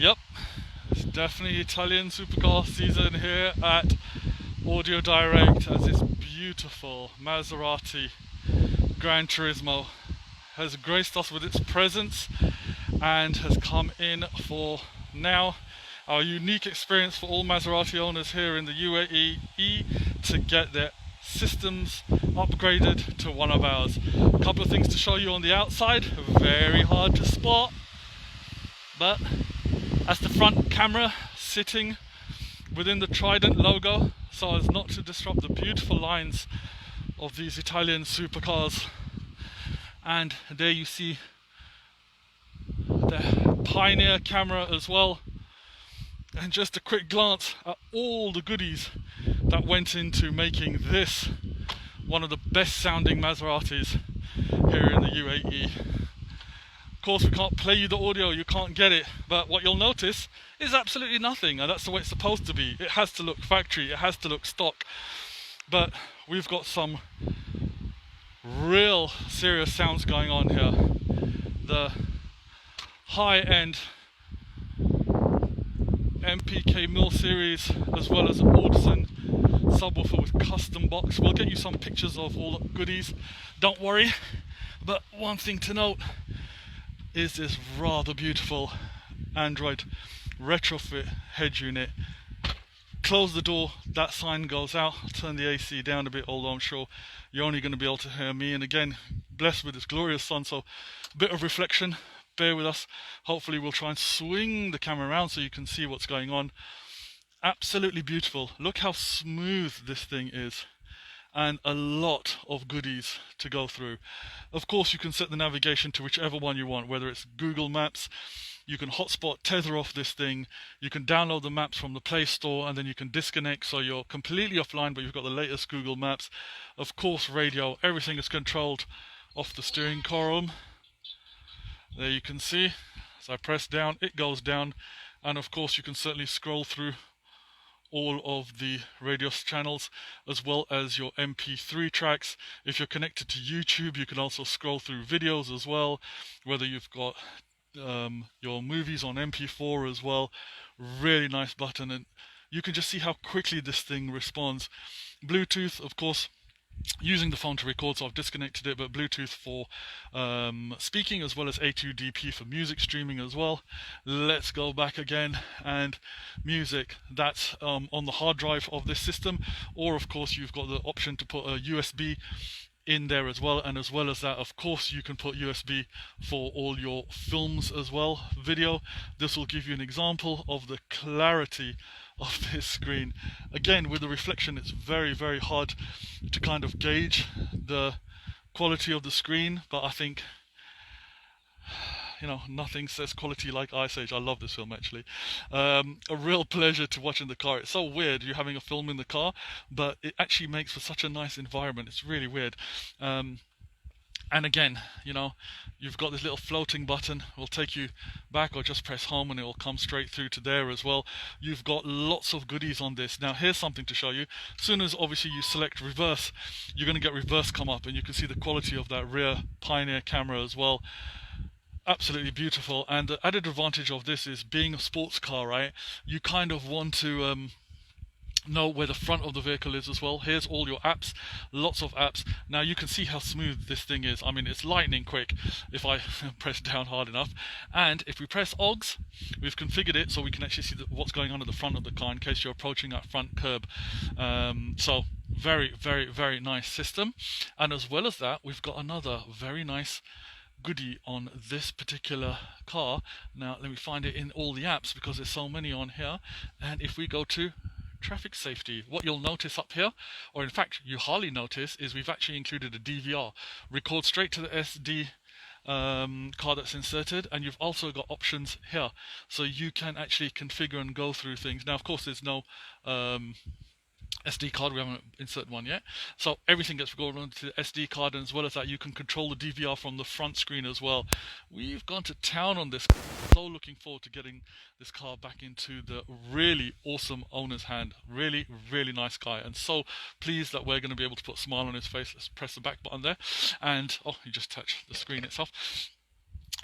Yep, it's definitely Italian supercar season here at Audio Direct, as this beautiful Maserati Gran Turismo has graced us with its presence and has come in for now our unique experience for all Maserati owners here in the UAE to get their systems upgraded to one of ours. A couple of things to show you on the outside, very hard to spot, but that's the front camera sitting within the Trident logo so as not to disrupt the beautiful lines of these Italian supercars. And there you see the Pioneer camera as well, and just a quick glance at all the goodies that went into making this one of the best sounding Maseratis here in the UAE. Of course, we can't play you the audio, you can't get it, but what you'll notice is absolutely nothing, and that's the way it's supposed to be. It has to look factory, it has to look stock, but we've got some real serious sounds going on here. The high-end MPK Mill series, as well as an Audison Subwoofer with custom box. We'll get you some pictures of all the goodies, don't worry. But one thing to note is this rather beautiful Android retrofit head unit. Close the door, that sign goes out. I'll turn the AC down a bit, although I'm sure you're only going to be able to hear me. And again, blessed with this glorious sun, so a bit of reflection, bear with us. Hopefully we'll try and swing the camera around so you can see what's going on. Absolutely beautiful. Look how smooth this thing is, and a lot of goodies to go through. Of course, you can set the navigation to whichever one you want, whether it's Google Maps. You can hotspot tether off this thing, you can download the maps from the Play Store, and then you can disconnect so you're completely offline but you've got the latest Google Maps. Of course, radio, everything is controlled off the steering column. There you can see, as I press down, it goes down, and of course you can certainly scroll through all of the radio channels as well as your MP3 tracks. If you're connected to YouTube, you can also scroll through videos as well, whether you've got your movies on MP4 as well. Really nice button, and you can just see how quickly this thing responds. Bluetooth, of course, using the phone to record, so I've disconnected it, but Bluetooth for speaking, as well as A2DP for music streaming as well. Let's go back again, and music, that's on the hard drive of this system, or of course you've got the option to put a USB in there as well, and as well as that, of course, you can put USB for all your films as well, video. This will give you an example of the clarity of this screen. Again, with the reflection, it's very, very hard to kind of gauge the quality of the screen, but I think, you know, nothing says quality like Ice Age. I love this film, actually. A real pleasure to watch in the car. It's so weird, you're having a film in the car, but it actually makes for such a nice environment. It's really weird. And again, you know, you've got this little floating button. Will take you back, or just press home and it will come straight through to there as well. You've got lots of goodies on this. Now here's something to show you. As soon as obviously you select reverse, you're going to get reverse come up, and you can see the quality of that rear Pioneer camera as well. Absolutely beautiful. And the added advantage of this is, being a sports car, right, you kind of want to know where the front of the vehicle is as well. Here's all your apps, lots of apps. Now you can see how smooth this thing is. I mean, it's lightning quick if I press down hard enough. And if we press OGS, we've configured it so we can actually see what's going on at the front of the car in case you're approaching that front curb. So very, very, very nice system. And as well as that, we've got another very nice goodie on this particular car. Now let me find it in all the apps because there's so many on here. And if we go to traffic safety, what you'll notice up here, or in fact you hardly notice, is we've actually included a DVR, record straight to the SD card that's inserted, and you've also got options here so you can actually configure and go through things. Now of course there's no SD card, we haven't inserted one yet, so everything gets recorded onto the SD card, and as well as that you can control the DVR from the front screen as well. We've gone to town on this. So looking forward to getting this car back into the really awesome owner's hand. Really, really nice guy, and so pleased that we're going to be able to put a smile on his face. Let's press the back button there, and oh, you just touch the screen itself.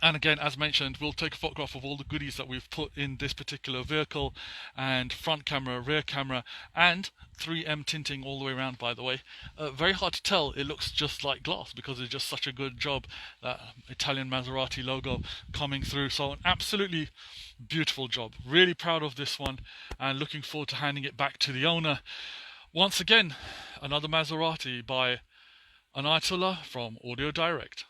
And again, as mentioned, we'll take a photograph of all the goodies that we've put in this particular vehicle, and front camera, rear camera, and 3M tinting all the way around, by the way. Very hard to tell, it looks just like glass because it's just such a good job, that Italian Maserati logo coming through. So an absolutely beautiful job. Really proud of this one and looking forward to handing it back to the owner. Once again, another Maserati by Ayatollah from Audio Direct.